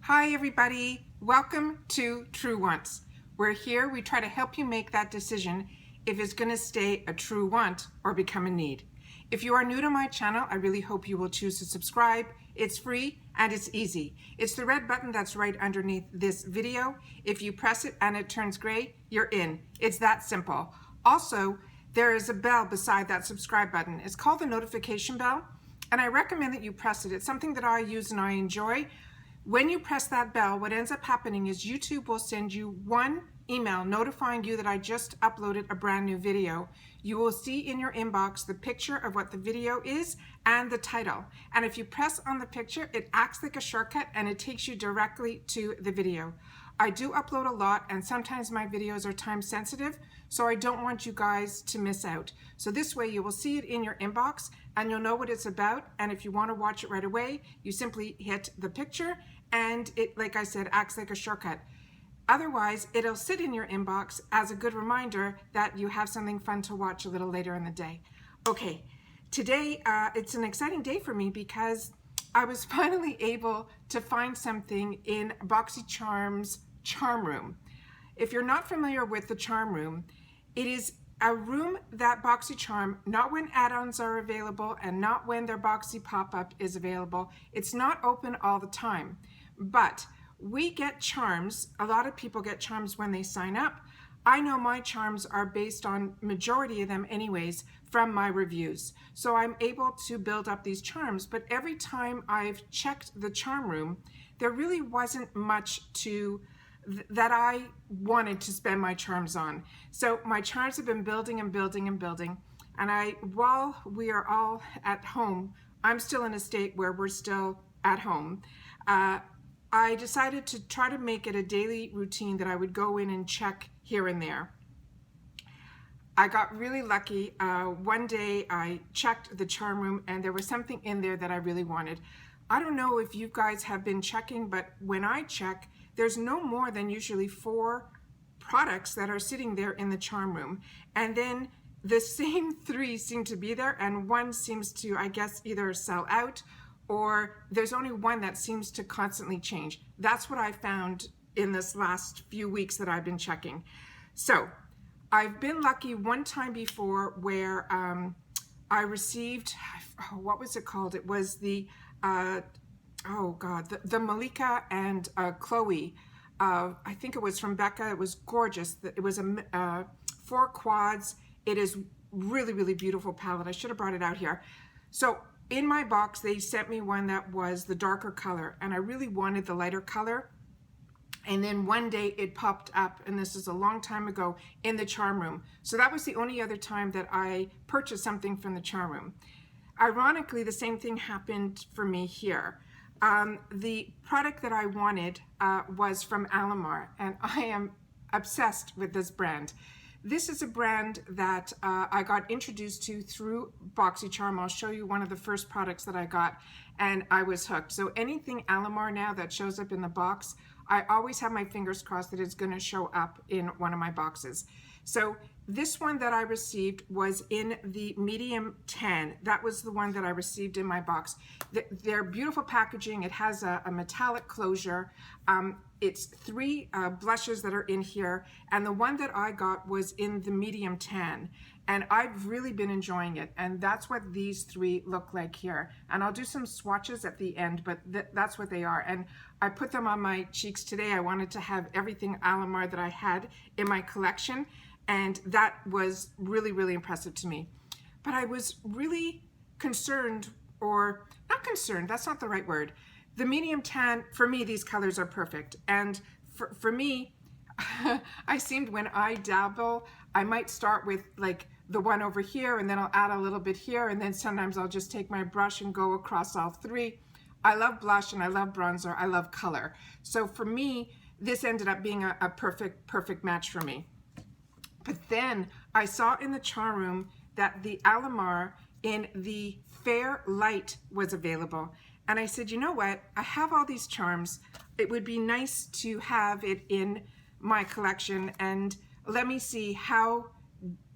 Hi everybody, welcome to True Wants. We're here, we try to help you make that decision if it's going to stay a true want or become a need. If you are new to my channel, I really hope you will choose to subscribe. It's free and it's easy. It's the red button that's right underneath this video. If you press it and it turns gray, you're in. It's that simple. Also, there is a bell beside that subscribe button. It's called the notification bell, and I recommend that you press it. It's something that I use and I enjoy. When you press that bell, what ends up happening is YouTube will send you one email notifying you that I just uploaded a brand new video. You will see in your inbox the picture of what the video is and the title. And if you press on the picture, it acts like a shortcut and it takes you directly to the video. I do upload a lot and sometimes my videos are time sensitive, so I don't want you guys to miss out. So this way you will see it in your inbox and you'll know what it's about. And if you want to watch it right away, you simply hit the picture and it, like I said, acts like a shortcut. Otherwise, it'll sit in your inbox as a good reminder that you have something fun to watch a little later in the day. Okay, today it's an exciting day for me because I was finally able to find something in Boxycharm's Charm Room. If you're not familiar with the Charm Room, it is a room that Boxycharm, not when add-ons are available and not when their Boxy pop-up is available, it's not open all the time. But we get charms, a lot of people get charms when they sign up. I know my charms are based on, majority of them anyways, from my reviews. So I'm able to build up these charms, but every time I've checked the Charm Room, there really wasn't much that I wanted to spend my charms on. So my charms have been building and building and building. And while we are all at home, I'm still in a state where we're still at home. I decided to try to make it a daily routine that I would go in and check here and there. I got really lucky. One day I checked the Charm Room and there was something in there that I really wanted. I don't know if you guys have been checking, but when I check, there's no more than usually 4 products that are sitting there in the Charm Room. And then the same 3 seem to be there and one seems to, I guess, either sell out or there's only one that seems to constantly change. That's what I found in this last few weeks that I've been checking. So I've been lucky one time before where I received, what was it called? It was the, the Malika and Chloe. I think it was from Becca. It was gorgeous. It was 4 quads. It is really, really beautiful palette. I should have brought it out here. So in my box, they sent me one that was the darker color, and I really wanted the lighter color. And then one day it popped up, and this is a long time ago, in the Charm Room. So that was the only other time that I purchased something from the Charm Room. Ironically, the same thing happened for me here. The product that I wanted was from ALAMAR, and I am obsessed with this brand. This is a brand that I got introduced to through Boxycharm. I'll show you one of the first products that I got, and I was hooked. So anything ALAMAR now that shows up in the box, I always have my fingers crossed that it's going to show up in one of my boxes. So this one that I received was in the medium tan. That was the one that I received in my box. They're beautiful packaging. It has a metallic closure. It's 3 blushes that are in here, and the one that I got was in the medium tan, and I've really been enjoying it, and that's what these 3 look like here. And I'll do some swatches at the end, but that's what they are. And I put them on my cheeks today. I wanted to have everything ALAMAR that I had in my collection, and that was really, really impressive to me. But I was really concerned, or not concerned, that's not the right word. The medium tan, for me, these colors are perfect. And for me, I seemed when I dabble, I might start with like the one over here, and then I'll add a little bit here, and then sometimes I'll just take my brush and go across all 3. I love blush and I love bronzer, I love color. So for me, this ended up being a perfect match for me. But then I saw in the Charm Room that the ALAMAR in the Fair Light was available. And I said, you know what? I have all these charms. It would be nice to have it in my collection, and let me see how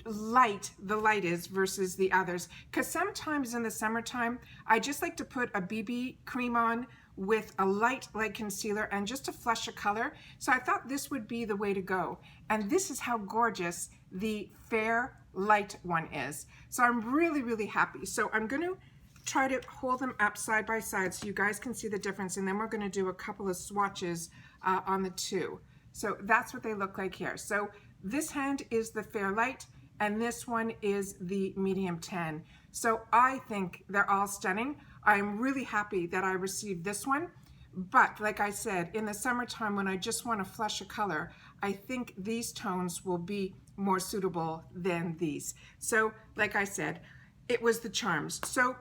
light the light is versus the others. Because sometimes in the summertime, I just like to put a BB cream on with a light concealer and just to flush a color. So I thought this would be the way to go. And this is how gorgeous the Fair Light one is. So I'm really, really happy. So I'm going to try to hold them up side by side so you guys can see the difference, and then we're going to do a couple of swatches on the two. So that's what they look like here. So this hand is the Fair Light and this one is the Medium 10. So I think they're all stunning. I'm really happy that I received this one, but like I said, in the summertime when I just want to flush a color, I think these tones will be more suitable than these. So like I said, it was the charms. So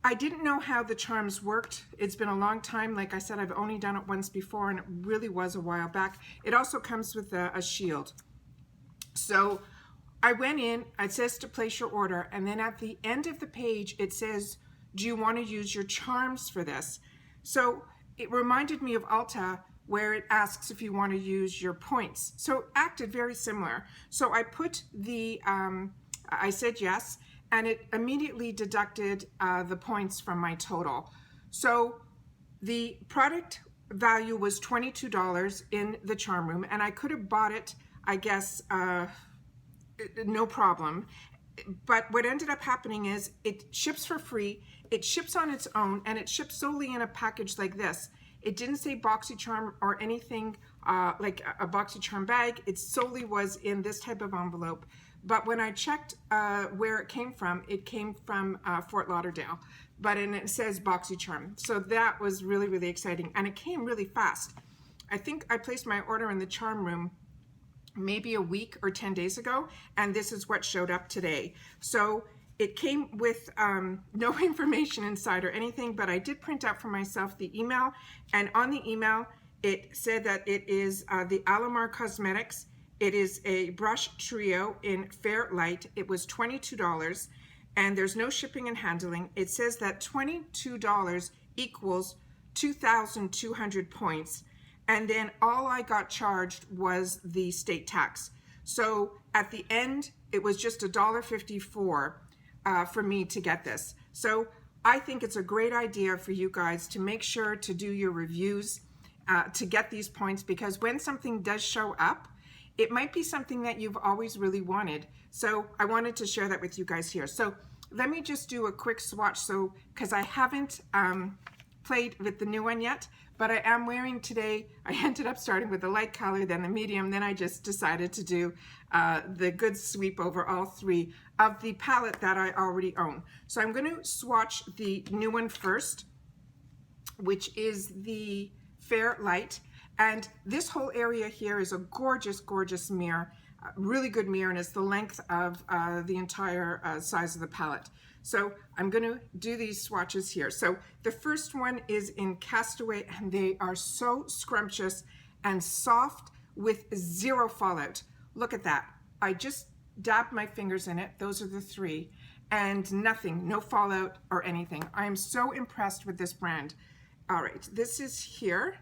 I didn't know how the charms worked. It's been a long time. Like I said, I've only done it once before and it really was a while back. It also comes with a shield. So I went in, it says to place your order, and then at the end of the page, it says, do you want to use your charms for this? So it reminded me of ULTA, where it asks if you want to use your points. So it acted very similar. So I put the, I said yes, and it immediately deducted the points from my total. So the product value was $22 in the charm room, and I could have bought it, I guess, no problem. But what ended up happening is it ships for free, it ships on its own, and it ships solely in a package like this. It didn't say Boxycharm or anything like a Boxycharm bag. It solely was in this type of envelope. But when I checked where it came from Fort Lauderdale. But it says Boxycharm. So that was really, really exciting. And it came really fast. I think I placed my order in the charm room maybe a week or 10 days ago. And this is what showed up today. So it came with no information inside or anything, but I did print out for myself the email. And on the email, it said that it is the ALAMAR Cosmetics. It is a brush trio in Fair Light. It was $22 and there's no shipping and handling. It says that $22 equals 2,200 points. And then all I got charged was the state tax. So at the end, it was just $1.54 for me to get this. So I think it's a great idea for you guys to make sure to do your reviews to get these points, because when something does show up, it might be something that you've always really wanted. So I wanted to share that with you guys here. So let me just do a quick swatch. So, because I haven't played with the new one yet, but I am wearing today, I ended up starting with the light color, then the medium, then I just decided to do the good sweep over all three of the palette that I already own. So I'm going to swatch the new one first, which is the Fair Light. And this whole area here is a gorgeous, gorgeous mirror, really good mirror, and it's the length of the entire size of the palette. So I'm going to do these swatches here. So the first one is in Castaway, and they are so scrumptious and soft with zero fallout. Look at that. I just dabbed my fingers in it. Those are the three, and nothing, no fallout or anything. I am so impressed with this brand. All right, this is here.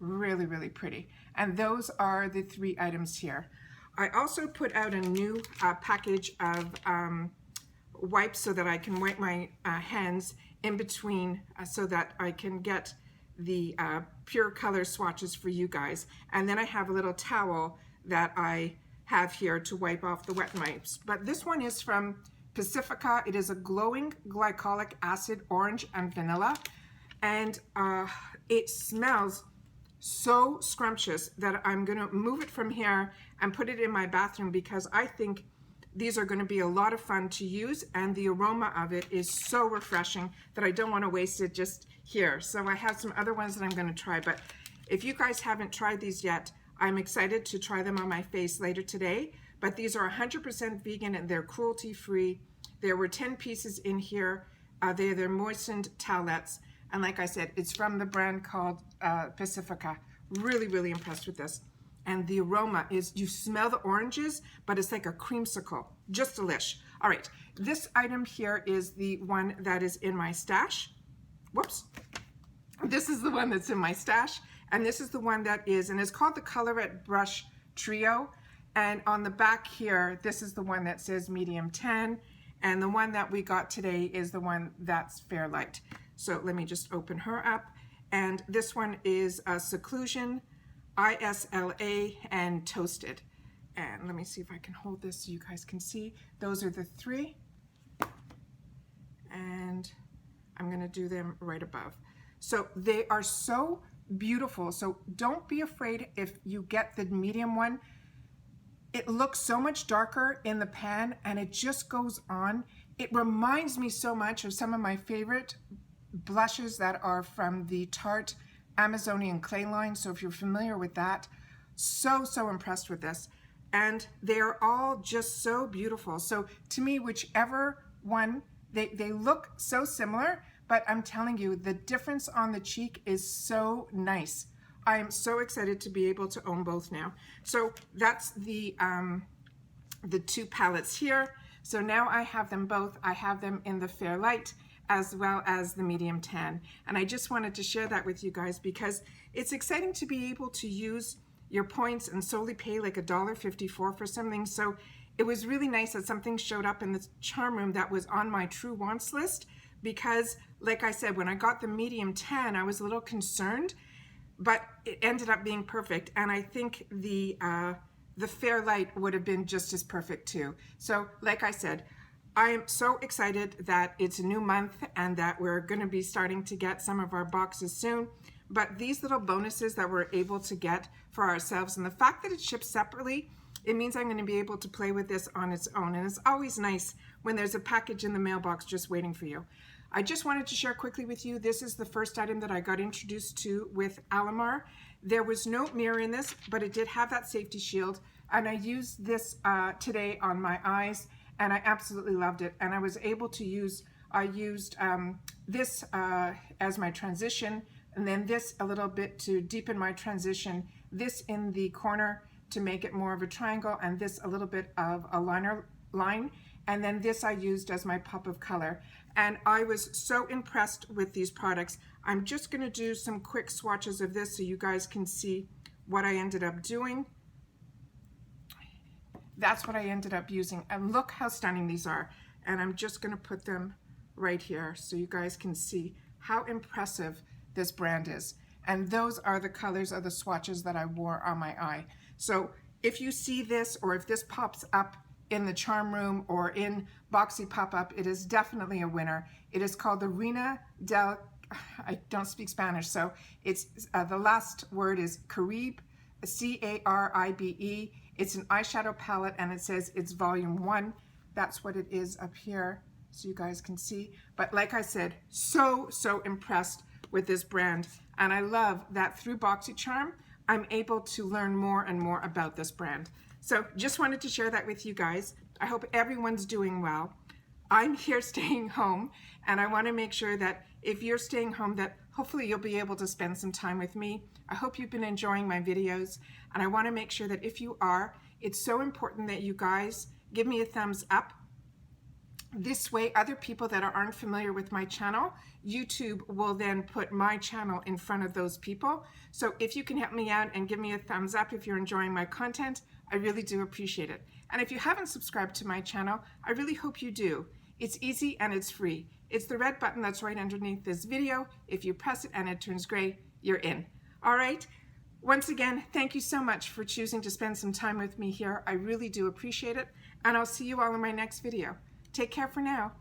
Really, really pretty. And those are the three items here. I also put out a new package of wipes so that I can wipe my hands in between so that I can get the pure color swatches for you guys. And then I have a little towel that I have here to wipe off the wet wipes. But this one is from Pacifica. It is a glowing glycolic acid, orange and vanilla. And it smells so scrumptious that I'm going to move it from here and put it in my bathroom, because I think these are going to be a lot of fun to use, and the aroma of it is so refreshing that I don't want to waste it just here. So I have some other ones that I'm going to try, but if you guys haven't tried these yet, I'm excited to try them on my face later today. But these are 100% vegan and they're cruelty free. There were 10 pieces in here. They're moistened towelettes. And like I said, it's from the brand called Pacifica. Really, really impressed with this. And the aroma is, you smell the oranges, but it's like a creamsicle. Just delish. All right, this item here is the one that is in my stash. Whoops. This is the one that's in my stash. And this is the one that is, and it's called the Colorette Brush Trio. And on the back here, this is the one that says medium 10. And the one that we got today is the one that's Fair Light. So let me just open her up. And this one is Seclusion, ISLA, and Toasted. And let me see if I can hold this so you guys can see. Those are the three. And I'm going to do them right above. So they are so beautiful. So don't be afraid if you get the medium one. It looks so much darker in the pan and it just goes on. It reminds me so much of some of my favorite blushes that are from the Tarte Amazonian clay line. So if you're familiar with that, so impressed with this. And they are all just so beautiful. So to me, whichever one, they look so similar, but I'm telling you, the difference on the cheek is so nice. I am so excited to be able to own both now. So that's the two palettes here. So now I have them both. I have them in the Fair Light as well as the medium tan. And I just wanted to share that with you guys because it's exciting to be able to use your points and solely pay like $1.54 for something. So it was really nice that something showed up in the charm room that was on my True Wants list because, like I said, when I got the medium tan, I was a little concerned, but it ended up being perfect. And I think the Fair Light would have been just as perfect too. So like I said, I am so excited that it's a new month and that we're going to be starting to get some of our boxes soon. But these little bonuses that we're able to get for ourselves, and the fact that it ships separately, it means I'm going to be able to play with this on its own. And it's always nice when there's a package in the mailbox just waiting for you. I just wanted to share quickly with you, this is the first item that I got introduced to with ALAMAR. There was no mirror in this, but it did have that safety shield. And I used this today on my eyes, and I absolutely loved it. And I was able to use, I used this as my transition, and then this a little bit to deepen my transition, this in the corner to make it more of a triangle, and this a little bit of a liner line. And then this I used as my pop of color. And I was so impressed with these products. I'm just gonna do some quick swatches of this so you guys can see what I ended up doing. That's what I ended up using. And look how stunning these are. And I'm just gonna put them right here so you guys can see how impressive this brand is. And those are the colors of the swatches that I wore on my eye. So if you see this, or if this pops up in the charm room or in Boxy pop-up, it is definitely a winner. It is called the Reina del, I don't speak Spanish, so it's the last word is Caribe, C-A-R-I-B-E. It's an eyeshadow palette and it says it's volume 1. That's what it is up here so you guys can see. But like I said, so impressed with this brand. And I love that through Boxycharm, I'm able to learn more and more about this brand. So just wanted to share that with you guys. I hope everyone's doing well. I'm here staying home, and I want to make sure that if you're staying home, that hopefully you'll be able to spend some time with me. I hope you've been enjoying my videos, and I want to make sure that if you are, it's so important that you guys give me a thumbs up. This way, other people that aren't familiar with my channel, YouTube will then put my channel in front of those people. So if you can help me out and give me a thumbs up if you're enjoying my content, I really do appreciate it. And if you haven't subscribed to my channel, I really hope you do. It's easy and it's free. It's the red button that's right underneath this video. If you press it and it turns gray, you're in. All right. Once again, thank you so much for choosing to spend some time with me here. I really do appreciate it. And I'll see you all in my next video. Take care for now.